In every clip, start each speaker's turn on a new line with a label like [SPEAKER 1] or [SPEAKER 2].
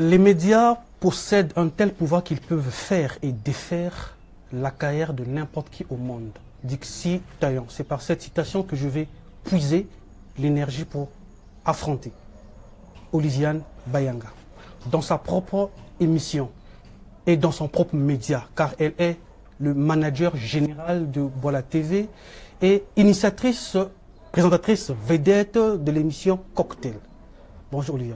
[SPEAKER 1] Les médias possèdent un tel pouvoir qu'ils peuvent faire et défaire la carrière de n'importe qui au monde. Dixit Taillon. C'est par cette citation que je vais puiser l'énergie pour affronter Olivia Bayanga dans sa propre émission et dans son propre média, car elle est le manager général de Bola TV et initiatrice, présentatrice vedette de l'émission Cocktail. Bonjour Olivia.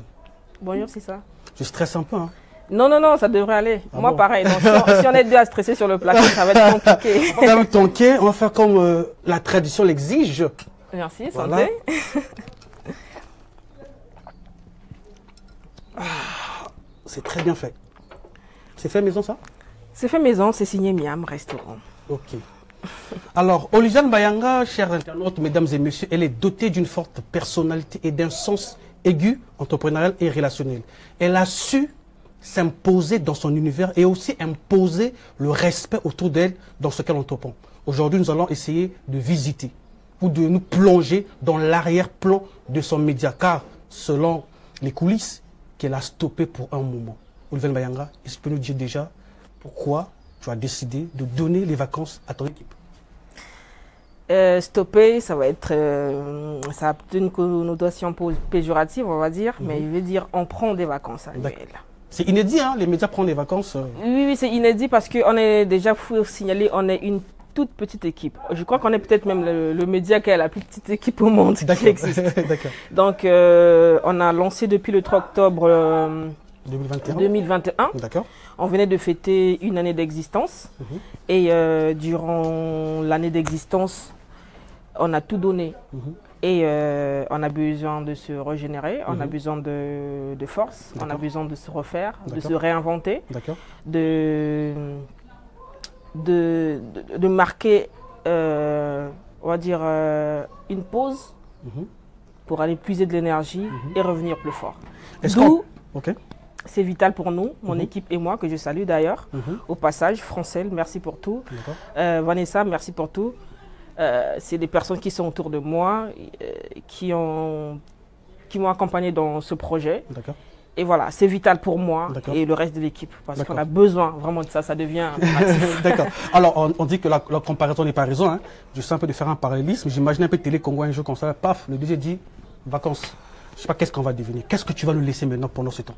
[SPEAKER 2] Bonjour, c'est ça.
[SPEAKER 1] Je stresse un peu, hein?
[SPEAKER 2] Non, non, non, ça devrait aller.
[SPEAKER 1] Ah
[SPEAKER 2] moi,
[SPEAKER 1] bon?
[SPEAKER 2] pareil. Donc, si on est deux à stresser sur le plateau, ça va être compliqué.
[SPEAKER 1] On va quand même tanker, on va faire comme la tradition l'exige.
[SPEAKER 2] Merci,
[SPEAKER 1] Voilà.
[SPEAKER 2] santé.
[SPEAKER 1] C'est très bien fait. C'est fait maison, ça?
[SPEAKER 2] C'est fait maison, c'est signé Miam Restaurant.
[SPEAKER 1] Ok. Alors, Olivia Bayanga, chers internautes, mesdames et messieurs, elle est dotée d'une forte personnalité et d'un sens aigu, entrepreneurial et relationnel. Elle a su s'imposer dans son univers et aussi imposer le respect autour d'elle dans ce qu'elle entreprend. Aujourd'hui, nous allons essayer de visiter ou de nous plonger dans l'arrière-plan de son média, car selon les coulisses, qu'elle a stoppé pour un moment. Olivia Bayanga, est-ce que tu peux nous dire déjà pourquoi tu as décidé de donner les vacances à ton équipe?
[SPEAKER 2] Stopper, ça va être, ça a une connotation péjorative, on va dire, mais il veut dire on prend des vacances annuelles.
[SPEAKER 1] C'est inédit, hein, les médias prennent des vacances.
[SPEAKER 2] Oui, oui, c'est inédit parce qu'on est déjà, faut signaler, on est une toute petite équipe. Je crois qu'on est peut-être même le média qui a la plus petite équipe au monde qui existe. Donc, on a lancé depuis le 3 octobre 2021.
[SPEAKER 1] D'accord.
[SPEAKER 2] On venait de fêter une année d'existence. Et durant l'année d'existence, on a tout donné. Et on a besoin de se régénérer, on a besoin de force, on a besoin de se refaire, de se réinventer, de marquer, on va dire, une pause pour aller puiser de l'énergie et revenir plus fort. D'où, c'est vital pour nous, mon équipe et moi, que je salue d'ailleurs, au passage. Francel, merci pour tout. Vanessa, merci pour tout. C'est des personnes qui sont autour de moi, qui m'ont accompagné dans ce projet. Et voilà, c'est vital pour moi et le reste de l'équipe, parce qu'on a besoin vraiment de ça, ça devient
[SPEAKER 1] D'accord. Alors, on dit que la comparaison n'est pas raison. Hein. Je sais un peu de faire un parallélisme. J'imagine un peu Télé Congo un jour comme ça, paf, le DJ dit vacances. Je ne sais pas qu'est-ce qu'on va devenir. Qu'est-ce que tu vas nous laisser maintenant pendant ce temps?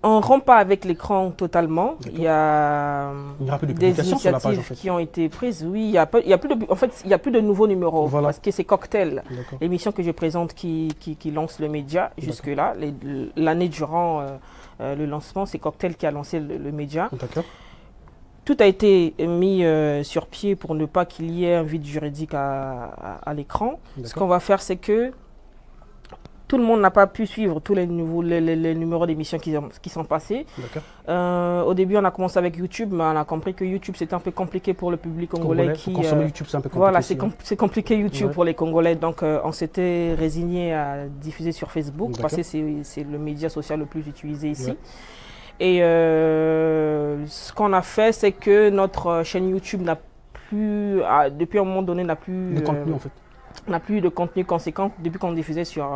[SPEAKER 2] On ne rompt pas avec l'écran totalement. Il y a des initiatives qui ont été prises. Oui, il y a plus de, en fait, il n'y a plus de nouveaux numéros parce que c'est Cocktail, l'émission que je présente qui lance le média jusque-là. L'année durant le lancement, c'est Cocktail qui a lancé le média. Tout a été mis sur pied pour ne pas qu'il y ait un vide juridique à l'écran. Ce qu'on va faire, c'est que tout le monde n'a pas pu suivre tous les numéros d'émissions qui sont passés. Au début, on a commencé avec YouTube, mais on a compris que YouTube, c'était un peu compliqué pour le public congolais.
[SPEAKER 1] Consommer YouTube, c'est un peu compliqué.
[SPEAKER 2] Voilà, c'est compliqué YouTube pour les Congolais. Donc, on s'était résigné à diffuser sur Facebook, parce que c'est le média social le plus utilisé ici. Et ce qu'on a fait, c'est que notre chaîne YouTube n'a plus, depuis un moment donné, n'a plus
[SPEAKER 1] de contenu en fait.
[SPEAKER 2] On n'a plus de contenu conséquent depuis qu'on diffusait sur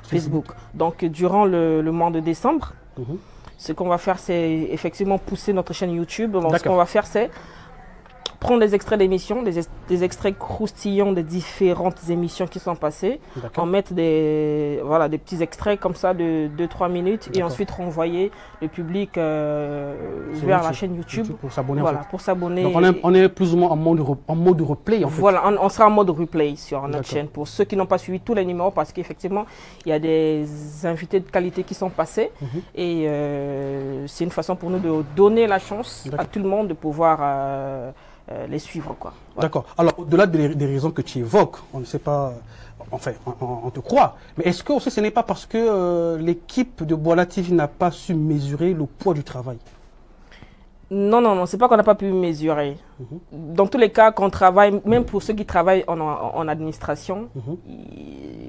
[SPEAKER 2] Facebook. Donc, durant le mois de décembre, ce qu'on va faire, c'est effectivement pousser notre chaîne YouTube. Donc, ce qu'on va faire, c'est prendre des extraits d'émissions, des extraits croustillants des différentes émissions qui sont passées, en mettre des petits extraits comme ça de 2-3 minutes et ensuite renvoyer le public vers la chaîne YouTube
[SPEAKER 1] pour s'abonner.
[SPEAKER 2] Voilà, pour s'abonner.
[SPEAKER 1] Donc on est plus ou moins en mode replay en fait.
[SPEAKER 2] Voilà, on sera en mode replay sur notre chaîne pour ceux qui n'ont pas suivi tous les numéros parce qu'effectivement il y a des invités de qualité qui sont passés et c'est une façon pour nous de donner la chance à tout le monde de pouvoir les suivre, quoi. Voilà.
[SPEAKER 1] D'accord. Alors, au-delà des raisons que tu évoques, on ne sait pas, enfin, on te croit, mais est-ce que aussi ce n'est pas parce que l'équipe de Bola TV n'a pas su mesurer le poids du travail?
[SPEAKER 2] Non, non, non, c'est pas qu'on n'a pas pu mesurer. Dans tous les cas, qu'on travaille, même pour ceux qui travaillent en administration,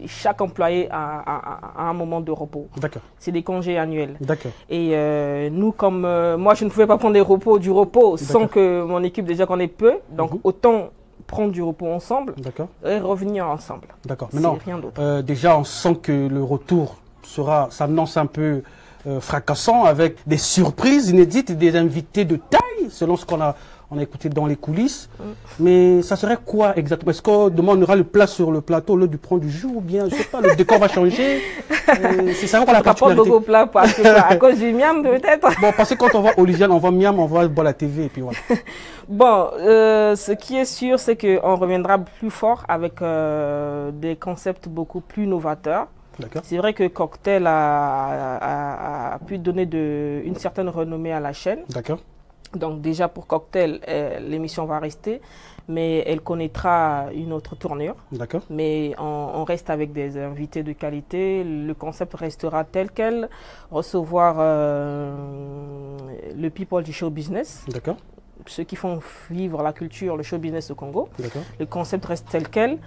[SPEAKER 2] chaque employé a un moment de repos. C'est des congés annuels. Et nous, comme moi, je ne pouvais pas prendre du repos sans que mon équipe déjà qu'on est peu. Donc, autant prendre du repos ensemble et revenir ensemble.
[SPEAKER 1] D'accord. Maintenant,
[SPEAKER 2] rien d'autre.
[SPEAKER 1] déjà, on sent que le retour s'annonce un peu fracassant avec des surprises inédites et des invités de taille, selon ce qu'on a écouté dans les coulisses. Mais ça serait quoi exactement? Est-ce qu'on demandera le plat sur le plateau au lieu du prendre du jour ou bien, je sais pas, le décor va changer? C'est ça qu'on a la particularité.
[SPEAKER 2] Pas beaucoup plat parce que, à cause du miam peut-être.
[SPEAKER 1] Bon, parce que quand on voit Olysiane, on voit miam, on voit Bola TV et puis voilà.
[SPEAKER 2] Bon, ce qui est sûr, c'est qu'on reviendra plus fort avec des concepts beaucoup plus novateurs. C'est vrai que Cocktail a pu donner une certaine renommée à la chaîne.
[SPEAKER 1] D'accord.
[SPEAKER 2] Donc déjà pour Cocktail, l'émission va rester, mais elle connaîtra une autre tournure.
[SPEAKER 1] D'accord.
[SPEAKER 2] Mais on reste avec des invités de qualité. Le concept restera tel quel. Recevoir le people du show business.
[SPEAKER 1] D'accord.
[SPEAKER 2] Ceux qui font vivre la culture, le show business au Congo.
[SPEAKER 1] D'accord.
[SPEAKER 2] Le concept reste tel quel.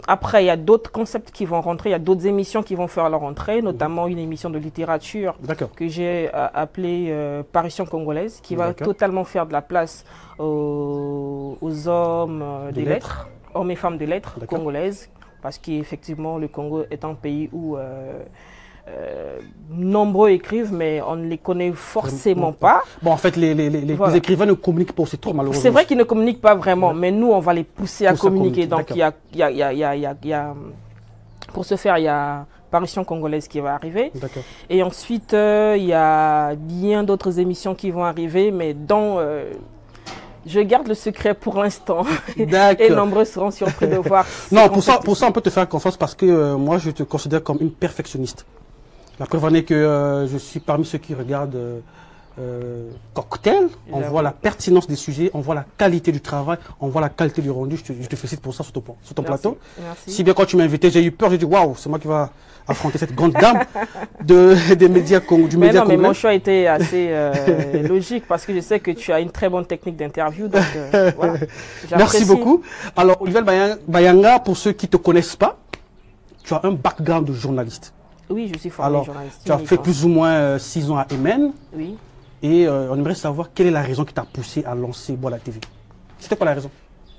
[SPEAKER 2] Après, il y a d'autres concepts qui vont rentrer, il y a d'autres émissions qui vont faire leur entrée, notamment une émission de littérature que j'ai appelée Parution congolaise, qui va totalement faire de la place aux hommes des lettres, hommes et femmes de lettres congolaises, parce qu'effectivement, le Congo est un pays où nombreux écrivent, mais on ne les connaît forcément pas.
[SPEAKER 1] Bon, en fait, les écrivains ne communiquent pas aussi trop, malheureusement.
[SPEAKER 2] C'est vrai qu'ils ne communiquent pas vraiment, mais nous, on va les pousser à communiquer. Donc, il y a, pour ce faire, il y a Parution congolaise qui va arriver. Et ensuite, il y a bien d'autres émissions qui vont arriver, mais dont je garde le secret pour l'instant. Et nombreux seront surpris de voir.
[SPEAKER 1] Non, pour ça, on peut te faire confiance parce que moi, je te considère comme une perfectionniste. La preuve en est que je suis parmi ceux qui regardent Cocktail. On voit la pertinence des sujets, on voit la qualité du travail, on voit la qualité du rendu. Je te félicite pour ça sur ton plateau.
[SPEAKER 2] Merci.
[SPEAKER 1] Si bien quand tu m'as invité, j'ai eu peur, j'ai dit waouh, c'est moi qui va affronter cette grande dame des médias du média congolais.
[SPEAKER 2] Mais mon choix était assez logique parce que je sais que tu as une très bonne technique d'interview. Voilà,
[SPEAKER 1] merci beaucoup. Alors, Olysiane Bayanga, pour ceux qui ne te connaissent pas, tu as un background de journaliste.
[SPEAKER 2] Oui, je suis formé journaliste.
[SPEAKER 1] Tu as fait plus ou moins 6 ans à MN.
[SPEAKER 2] Oui.
[SPEAKER 1] Et on aimerait savoir quelle est la raison qui t'a poussé à lancer Bola TV. C'était quoi la raison?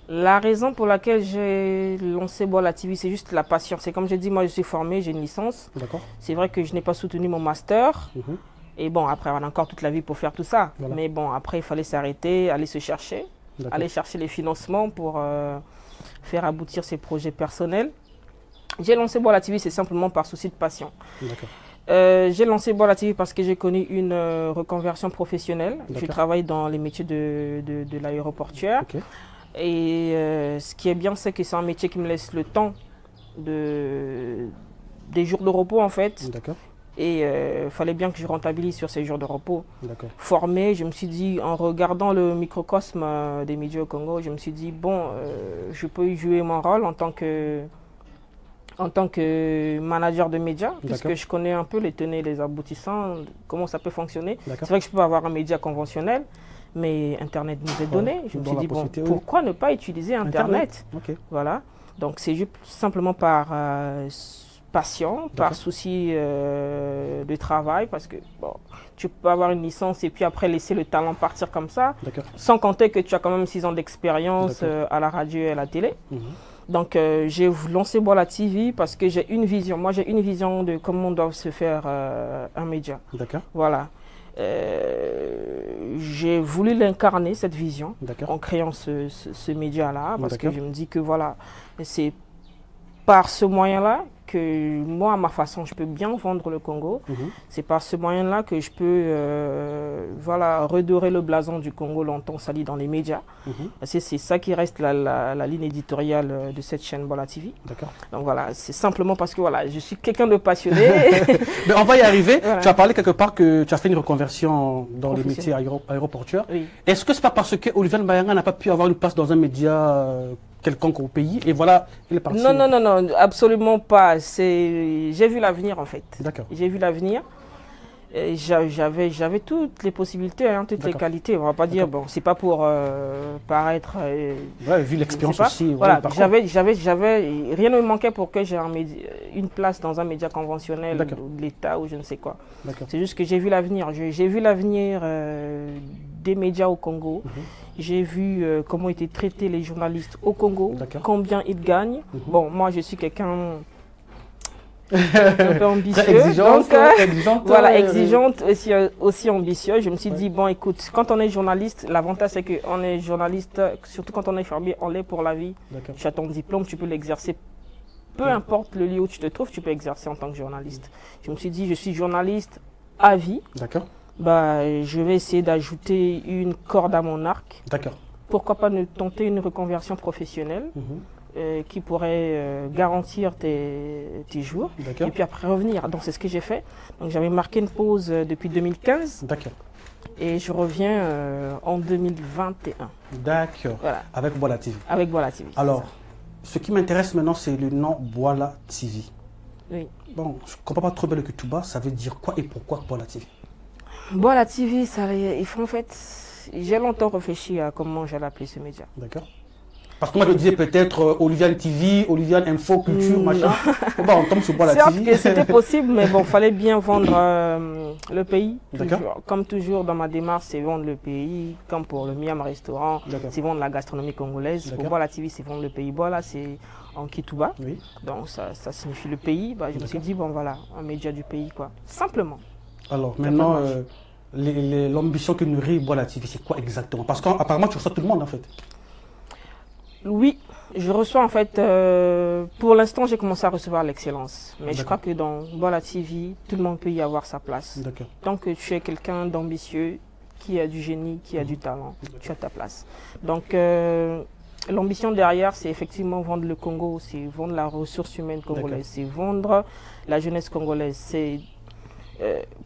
[SPEAKER 2] La raison pour laquelle j'ai lancé Bola TV, c'est juste la passion. C'est comme je dis, moi je suis formé, j'ai une licence. C'est vrai que je n'ai pas soutenu mon master. Et bon, après, on a encore toute la vie pour faire tout ça. Mais bon, après, il fallait s'arrêter, aller se chercher, aller chercher les financements pour faire aboutir ses projets personnels. J'ai lancé Bola TV, c'est simplement par souci de passion. J'ai lancé Bola TV parce que j'ai connu une reconversion professionnelle. Je travaille dans les métiers de l'aéroportuaire. Et ce qui est bien, c'est que c'est un métier qui me laisse le temps des jours de repos en fait. Et il fallait bien que je rentabilise sur ces jours de repos. Formé, je me suis dit, en regardant le microcosme des médias au Congo, je me suis dit, bon, je peux y jouer mon rôle en tant que manager de médias, puisque je connais un peu les tenants et les aboutissants, comment ça peut fonctionner. C'est vrai que je peux avoir un média conventionnel, mais Internet nous est donné. Je me suis dit, bon, pourquoi ne pas utiliser Internet? Voilà. Donc c'est juste simplement par passion, par souci de travail, parce que bon, tu peux avoir une licence et puis après laisser le talent partir comme ça, sans compter que tu as quand même 6 ans d'expérience à la radio et à la télé. Donc j'ai lancé Bola TV parce que j'ai une vision. Moi j'ai une vision de comment doit se faire un média. Voilà. J'ai voulu l'incarner, cette vision, en créant ce média-là, parce que je me dis que voilà, c'est par ce moyen-là que moi, à ma façon, je peux bien vendre le Congo. C'est par ce moyen-là que je peux voilà, redorer le blason du Congo longtemps sali dans les médias. C'est ça qui reste la ligne éditoriale de cette chaîne Bola TV. Donc voilà, c'est simplement parce que voilà, je suis quelqu'un de passionné.
[SPEAKER 1] Mais on va y arriver. Tu as parlé quelque part que tu as fait une reconversion dans les métiers aéroportuaires. Est-ce que c'est pas parce que Olysiane Bayanga n'a pas pu avoir une place dans un média quelconque au pays et voilà, il est parti?
[SPEAKER 2] Non, absolument pas. J'ai vu l'avenir en fait. J'ai vu l'avenir. J'avais toutes les possibilités, hein, toutes les qualités. On va pas dire, bon, c'est pas pour paraître...
[SPEAKER 1] vu l'expérience aussi.
[SPEAKER 2] Voilà, rien ne me manquait pour que j'ai une place dans un média conventionnel de l'État ou je ne sais quoi. C'est juste que j'ai vu l'avenir. J'ai vu l'avenir des médias au Congo. J'ai vu comment étaient traités les journalistes au Congo, combien ils gagnent. Bon, moi, je suis quelqu'un... un peu ambitieux.
[SPEAKER 1] Exigeante,
[SPEAKER 2] donc,
[SPEAKER 1] exigeante,
[SPEAKER 2] voilà, exigeante, aussi ambitieuse. Je me suis dit, bon, écoute, quand on est journaliste, l'avantage c'est qu'on est journaliste, surtout quand on est infirmier, on l'est pour la vie. Tu as ton diplôme, tu peux l'exercer. Peu importe le lieu où tu te trouves, tu peux exercer en tant que journaliste. Je me suis dit, je suis journaliste à vie.
[SPEAKER 1] D'accord.
[SPEAKER 2] Bah, je vais essayer d'ajouter une corde à mon arc.
[SPEAKER 1] D'accord.
[SPEAKER 2] Pourquoi pas ne tenter une reconversion professionnelle qui pourrait garantir tes jours. Et puis après revenir. Donc c'est ce que j'ai fait. Donc j'avais marqué une pause depuis 2015.
[SPEAKER 1] D'accord.
[SPEAKER 2] Et je reviens en 2021.
[SPEAKER 1] D'accord.
[SPEAKER 2] Voilà.
[SPEAKER 1] Avec Boila TV.
[SPEAKER 2] Avec Boila TV.
[SPEAKER 1] Alors, ce qui m'intéresse maintenant, c'est le nom Boila TV.
[SPEAKER 2] Oui.
[SPEAKER 1] Bon, je ne comprends pas trop bien le Kituba. Ça veut dire quoi et pourquoi Boila TV?
[SPEAKER 2] Boila TV, il faut en fait... J'ai longtemps réfléchi à comment j'allais appeler ce média.
[SPEAKER 1] D'accord. Parce que moi je disais peut-être Oliviane TV, Oliviane Info, Culture, machin. Bon, on tombe sur Boila TV.
[SPEAKER 2] Certes que c'était possible, mais bon, fallait bien vendre le pays.
[SPEAKER 1] D'accord.
[SPEAKER 2] Comme toujours dans ma démarche, c'est vendre le pays. Comme pour le Miam Restaurant, c'est vendre la gastronomie congolaise. Pour Boila TV, c'est vendre le pays. Boila, c'est en Kituba. Oui. Donc ça signifie le pays. Bah, je me suis dit, bon voilà, un média du pays, quoi. Simplement.
[SPEAKER 1] Alors maintenant, l'ambition que nourrit Boila TV, c'est quoi exactement? Parce qu'apparemment, tu reçois tout le monde en fait. Oui,
[SPEAKER 2] je reçois en fait, pour l'instant j'ai commencé à recevoir l'excellence. Mais je crois que dans Boila TV, tout le monde peut y avoir sa place. Tant que tu es quelqu'un d'ambitieux, qui a du génie, qui a du talent, tu as ta place. Donc l'ambition derrière, c'est effectivement vendre le Congo, c'est vendre la ressource humaine congolaise, c'est vendre la jeunesse congolaise, c'est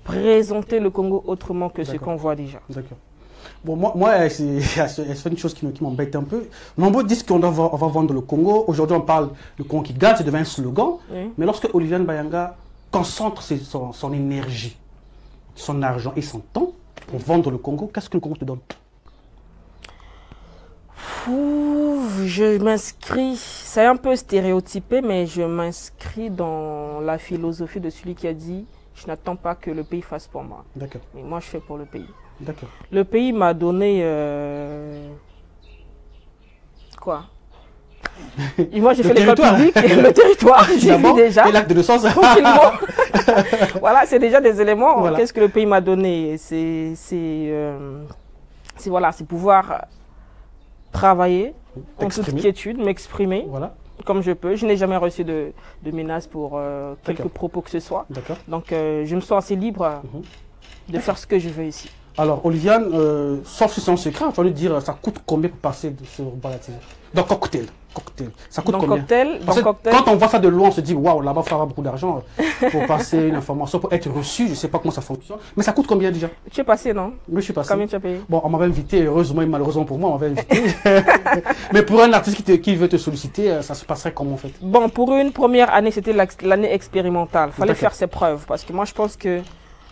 [SPEAKER 2] présenter le Congo autrement que ce qu'on voit déjà.
[SPEAKER 1] D'accord. Bon, moi c'est une chose qui m'embête un peu. Nombreux disent qu'on va vendre le Congo. Aujourd'hui, on parle du Congo qui gagne, ça devient un slogan. Oui. Mais lorsque Oliviane Bayanga concentre son énergie, son argent et son temps pour vendre le Congo, qu'est-ce que le Congo te donne?
[SPEAKER 2] Je m'inscris, c'est un peu stéréotypé, mais je m'inscris dans la philosophie de celui qui a dit « Je n'attends pas que le pays fasse pour moi. »
[SPEAKER 1] D'accord.
[SPEAKER 2] Mais moi, je fais pour le pays.
[SPEAKER 1] D'accord.
[SPEAKER 2] Le pays m'a donné... quoi? Et moi, j'ai fait l'école publique, le territoire, j'ai vu déjà.
[SPEAKER 1] Et l'acte de naissance.
[SPEAKER 2] Voilà, c'est déjà des éléments. Voilà. Qu'est-ce que le pays m'a donné? C'est pouvoir travailler en toute quiétude, m'exprimer comme je peux. Je n'ai jamais reçu de menaces pour quelques propos que ce soit. Donc, je me sens assez libre de faire ce que je veux ici.
[SPEAKER 1] Alors, Oliviane, sauf si c'est un secret, tu vas lui dire, ça coûte combien pour passer sur Boila TV? Donc, cocktail. Ça coûte combien? Quand on voit ça de loin, on se dit, waouh, là-bas, il faut avoir beaucoup d'argent pour passer une information, pour être reçu. Je ne sais pas comment ça fonctionne. Mais ça coûte combien déjà?
[SPEAKER 2] Tu es passé, non?
[SPEAKER 1] Oui, je suis passé.
[SPEAKER 2] Combien tu as payé? Bon,
[SPEAKER 1] on m'avait invité, heureusement et malheureusement pour moi, on m'avait invité. Mais pour un artiste qui veut te solliciter, ça se passerait comment en fait?
[SPEAKER 2] Bon, pour une première année, c'était l'année expérimentale. Il fallait faire ses preuves. Parce que moi, je pense que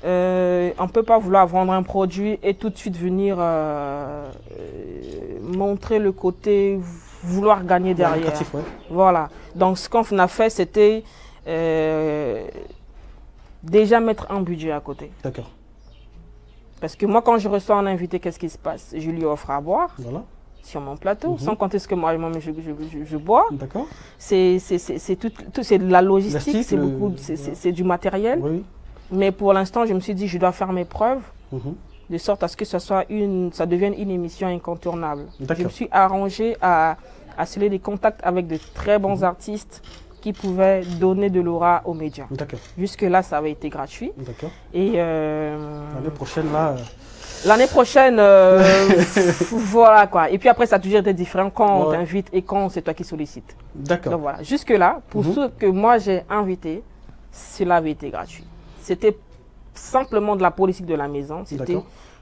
[SPEAKER 2] on ne peut pas vouloir vendre un produit et tout de suite venir montrer le côté vouloir gagner derrière. Voilà. Donc ce qu'on a fait, c'était déjà mettre un budget à côté.
[SPEAKER 1] D'accord.
[SPEAKER 2] Parce que moi, quand je reçois un invité, qu'est-ce qui se passe? Je lui offre à boire.
[SPEAKER 1] Voilà.
[SPEAKER 2] Sur mon plateau, sans compter ce que moi-même je bois.
[SPEAKER 1] D'accord.
[SPEAKER 2] C'est de la logistique, c'est du matériel.
[SPEAKER 1] Oui.
[SPEAKER 2] Mais pour l'instant, je me suis dit, je dois faire mes preuves, de sorte à ce que ça devienne une émission incontournable. Je me suis arrangé à sceller des contacts avec de très bons artistes qui pouvaient donner de l'aura aux médias. Jusque-là, ça avait été gratuit. Et
[SPEAKER 1] l'année prochaine, là...
[SPEAKER 2] L'année prochaine, voilà quoi. Et puis après, ça a toujours été différent quand on t'invite et quand c'est toi qui sollicites.
[SPEAKER 1] D'accord.
[SPEAKER 2] Donc voilà, jusque-là, pour ceux que moi j'ai invités, cela avait été gratuit. C'était simplement de la politique de la maison. C'était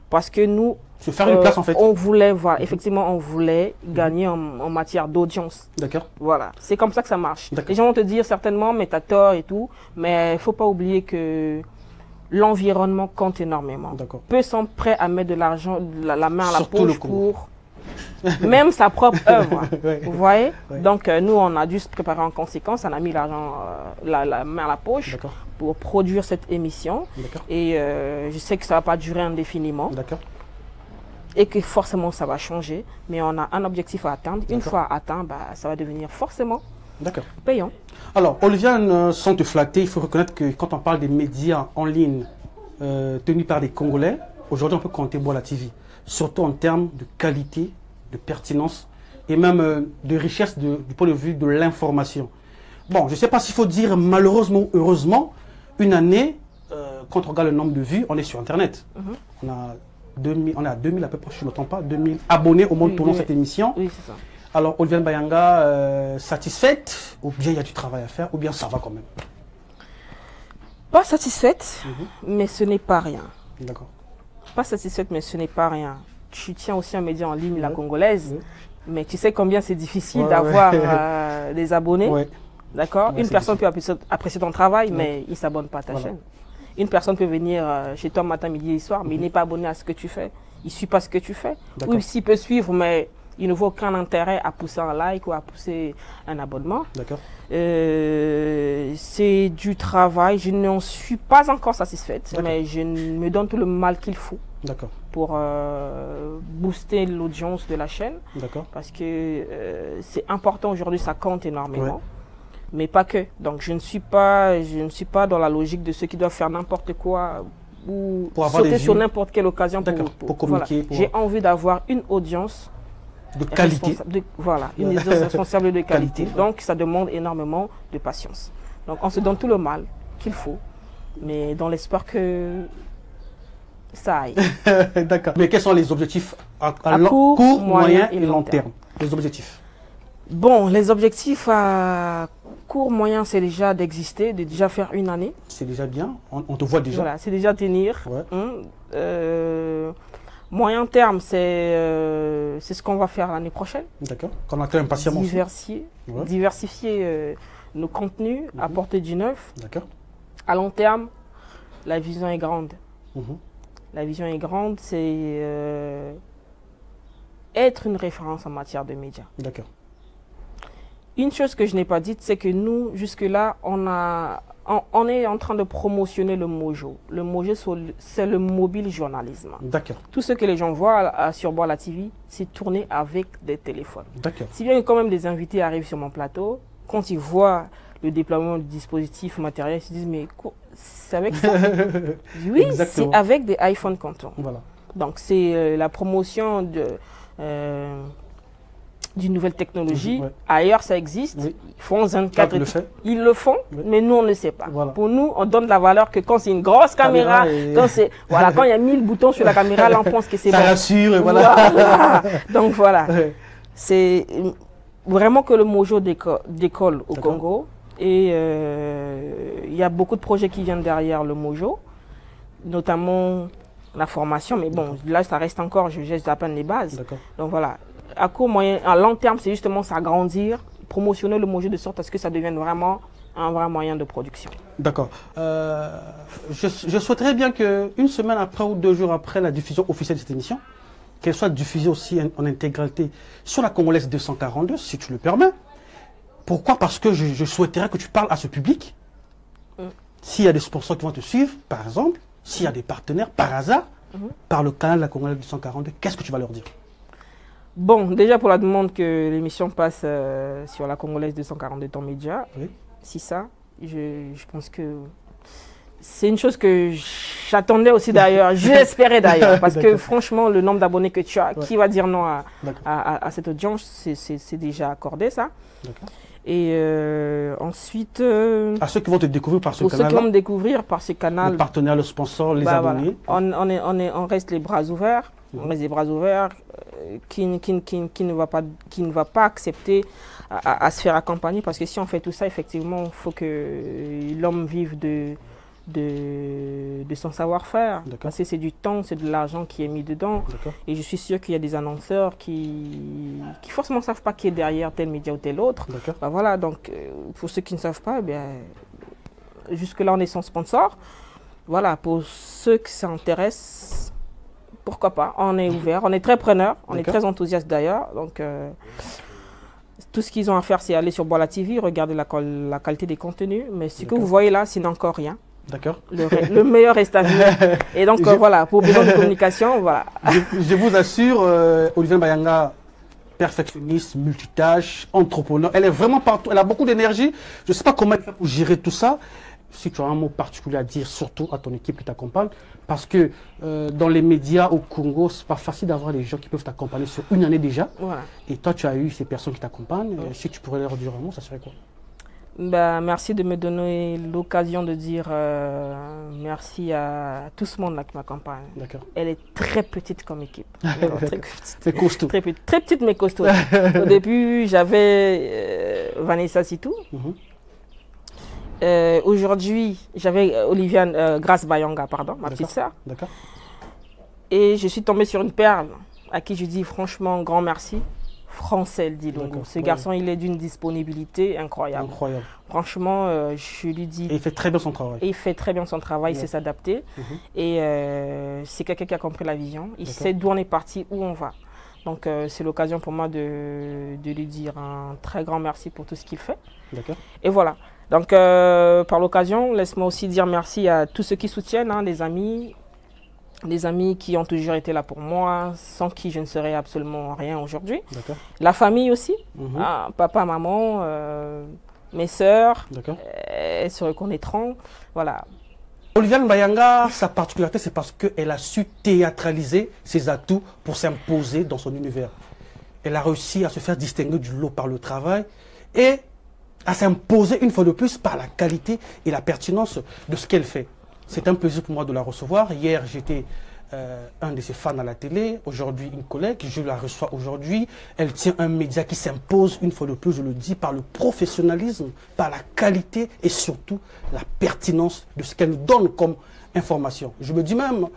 [SPEAKER 2] parce que nous,
[SPEAKER 1] faire une place, en fait.
[SPEAKER 2] On voulait voir, effectivement, on voulait gagner en matière d'audience.
[SPEAKER 1] D'accord.
[SPEAKER 2] Voilà, c'est comme ça que ça marche. Les gens vont te dire certainement, mais t'as tort et tout, mais il ne faut pas oublier que l'environnement compte énormément. Peu sont prêts à mettre de l'argent, la main à la poche pour même sa propre œuvre. Vous voyez? Donc nous, on a dû se préparer en conséquence. On a mis l'argent, la main à la poche pour produire cette émission. Et je sais que ça ne va pas durer indéfiniment. Et que forcément, ça va changer. Mais on a un objectif à atteindre. Une fois atteint, ça va devenir forcément
[SPEAKER 1] D'accord.
[SPEAKER 2] Payant.
[SPEAKER 1] Alors, Oliviane, sans te flatter, il faut reconnaître que quand on parle des médias en ligne tenus par des Congolais, aujourd'hui, on peut compter Bola TV. Surtout en termes de qualité, de pertinence et même de richesse du point de vue de l'information. Bon, je ne sais pas s'il faut dire malheureusement ou heureusement, une année, quand on regarde le nombre de vues, on est sur Internet. On a 2000 à peu près, je ne me trompe pas, 2000 abonnés au monde tournant cette émission.
[SPEAKER 2] Oui, c'est ça.
[SPEAKER 1] Alors, Oliviane Bayanga, satisfaite, ou bien il y a du travail à faire, ou bien ça va quand même?
[SPEAKER 2] Pas satisfaite, mais ce n'est pas rien.
[SPEAKER 1] D'accord.
[SPEAKER 2] Pas satisfaite, mais ce n'est pas rien. Tu tiens aussi un média en ligne, La Congolaise, mais tu sais combien c'est difficile d'avoir des abonnés. D'accord. Une personne peut apprécier ton travail, mais il ne s'abonne pas à ta chaîne. Une personne peut venir chez toi matin, midi et soir, mais il n'est pas abonné à ce que tu fais. Il ne suit pas ce que tu fais. Ou s'il peut suivre, mais il ne voit aucun intérêt à pousser un like ou à pousser un abonnement.
[SPEAKER 1] D'accord.
[SPEAKER 2] C'est du travail. Je n'en suis pas encore satisfaite, mais je me donne tout le mal qu'il faut pour booster l'audience de la chaîne. Parce que c'est important aujourd'hui, ça compte énormément. Mais pas que. Donc je ne suis pas dans la logique de ceux qui doivent faire n'importe quoi ou sauter sur n'importe quelle occasion pour communiquer. J'ai envie d'avoir une audience
[SPEAKER 1] de qualité.
[SPEAKER 2] Une audience responsable de qualité. Donc ça demande énormément de patience. Donc on se donne tout le mal qu'il faut, mais dans l'espoir que ça aille.
[SPEAKER 1] D'accord. Mais quels sont les objectifs à court, moyen et long terme? Les objectifs.
[SPEAKER 2] Bon, les objectifs à court, moyen, c'est déjà d'exister, de déjà faire une année.
[SPEAKER 1] C'est déjà bien, on te voit déjà.
[SPEAKER 2] Voilà, c'est déjà tenir. Moyen terme, c'est ce qu'on va faire l'année prochaine.
[SPEAKER 1] D'accord, qu'on attend impatiemment.
[SPEAKER 2] Diversifier nos contenus, apporter du neuf.
[SPEAKER 1] D'accord.
[SPEAKER 2] À long terme, la vision est grande. La vision est grande, c'est être une référence en matière de médias.
[SPEAKER 1] D'accord.
[SPEAKER 2] Une chose que je n'ai pas dite, c'est que nous, jusque-là, on est en train de promotionner le Mojo. Le Mojo, c'est le mobile journalisme.
[SPEAKER 1] D'accord.
[SPEAKER 2] Tout ce que les gens voient sur Bola TV, c'est tourné avec des téléphones.
[SPEAKER 1] D'accord.
[SPEAKER 2] Si bien que quand même des invités arrivent sur mon plateau, quand ils voient le déploiement du dispositif matériel, ils se disent, mais c'est avec ça? Oui, c'est avec des iPhone qu'on tourne. Voilà. Donc c'est la promotion d'une nouvelle technologie. Ailleurs, ça existe. Ils font 24 Ils le font, mais nous, on ne sait pas. Voilà. Pour nous, on donne la valeur que quand c'est une grosse caméra, quand il y a 1000 boutons sur la caméra, là, on pense que c'est bon.
[SPEAKER 1] Ça rassure, et voilà.
[SPEAKER 2] Donc voilà. C'est vraiment que le Mojo décolle au Congo. Et il y a beaucoup de projets qui viennent derrière le Mojo, notamment la formation. Mais bon, là, ça reste encore, je geste à peine les bases. Donc voilà. À court, moyen, à long terme, c'est justement s'agrandir, promotionner le Mojo de sorte à ce que ça devienne vraiment un vrai moyen de production.
[SPEAKER 1] D'accord. Je souhaiterais bien qu'une semaine après ou 2 jours après la diffusion officielle de cette émission, qu'elle soit diffusée aussi en intégralité sur la Congolaise 242, si tu le permets. Pourquoi? Parce que je souhaiterais que tu parles à ce public. S'il y a des sponsors qui vont te suivre, par exemple, s'il y a des partenaires, par hasard, par le canal de la Congolaise 242, qu'est-ce que tu vas leur dire?
[SPEAKER 2] Bon, déjà pour la demande que l'émission passe sur la Congolaise 242 Temps Média, si ça, je pense que c'est une chose que j'attendais aussi d'ailleurs, j'espérais d'ailleurs, parce que franchement, le nombre d'abonnés que tu as, qui va dire non à cette audience, c'est déjà accordé ça. Et ensuite...
[SPEAKER 1] à ceux qui vont te découvrir par ce canal.
[SPEAKER 2] Pour ceux qui vont me découvrir par ce canal.
[SPEAKER 1] Les partenaires, le sponsor, les abonnés.
[SPEAKER 2] Voilà. On reste les bras ouverts. On reste les bras ouverts. Qui ne va pas accepter à se faire accompagner, parce que si on fait tout ça, effectivement, il faut que l'homme vive de son savoir-faire. Parce que c'est du temps, c'est de l'argent qui est mis dedans. Et je suis sûr qu'il y a des annonceurs qui forcément ne savent pas qui est derrière tel média ou tel autre. Ben voilà, donc pour ceux qui ne savent pas, jusque-là on est sans sponsor. Voilà, pour ceux qui s'intéressent, pourquoi pas, on est ouvert, on est très preneur, on est très enthousiaste d'ailleurs. Donc tout ce qu'ils ont à faire, c'est aller sur Bola TV, regarder la qualité des contenus. Mais ce que vous voyez là, c'est encore rien.
[SPEAKER 1] D'accord.
[SPEAKER 2] Le meilleur reste à venir. Et donc voilà, pour besoin de communication, voilà.
[SPEAKER 1] Je vous assure, Oliviane Bayanga perfectionniste, multitâche, entrepreneur. Elle est vraiment partout. Elle a beaucoup d'énergie. Je ne sais pas comment elle fait pour gérer tout ça. Si tu as un mot particulier à dire, surtout à ton équipe qui t'accompagne, parce que dans les médias au Congo, c'est pas facile d'avoir des gens qui peuvent t'accompagner sur une année déjà. Voilà. Et toi, tu as eu ces personnes qui t'accompagnent. Si tu pourrais leur dire un mot, ça serait quoi?
[SPEAKER 2] Bah, merci de me donner l'occasion de dire merci à tout ce monde là qui m'accompagne. Elle est très petite comme équipe.
[SPEAKER 1] C'est costaud.
[SPEAKER 2] Très petite mais costaud. Au début, j'avais Vanessa Sitou. Aujourd'hui, j'avais Oliviane Grace Bayanga, pardon, ma petite sœur. Et je suis tombée sur une perle à qui je dis franchement grand merci. Français, elle dit Longo. Ce garçon, il est d'une disponibilité incroyable. Franchement, je lui dis...
[SPEAKER 1] Et il fait très bien son travail.
[SPEAKER 2] Et il fait très bien son travail, il sait s'adapter. Et c'est quelqu'un qui a compris la vision. Il sait d'où on est parti, où on va. Donc, c'est l'occasion pour moi de lui dire un très grand merci pour tout ce qu'il fait. Et voilà. Donc, par l'occasion, laisse-moi aussi dire merci à tous ceux qui soutiennent, hein, des amis qui ont toujours été là pour moi, sans qui je ne serais absolument rien aujourd'hui. La famille aussi, papa, maman, mes sœurs, elles se reconnaîtront. Voilà.
[SPEAKER 1] Oliviane Bayanga, sa particularité, c'est parce qu'elle a su théâtraliser ses atouts pour s'imposer dans son univers. Elle a réussi à se faire distinguer du lot par le travail et à s'imposer une fois de plus par la qualité et la pertinence de ce qu'elle fait. C'est un plaisir pour moi de la recevoir. Hier, j'étais un de ses fans à la télé. Aujourd'hui, une collègue. Je la reçois aujourd'hui. Elle tient un média qui s'impose, une fois de plus, je le dis, par le professionnalisme, par la qualité et surtout la pertinence de ce qu'elle nous donne comme information. Je me dis même,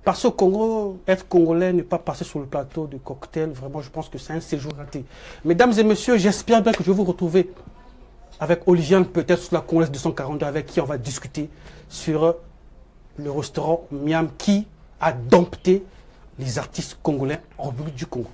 [SPEAKER 1] parce au Congo, être congolais, ne pas passer sur le plateau de cocktail, vraiment, je pense que c'est un séjour raté. Mesdames et messieurs, j'espère bien que je vais vous retrouver avec Oliviane, peut-être sur la Congrès 242, avec qui on va discuter sur le restaurant Miam qui a dompté les artistes congolais en République du Congo.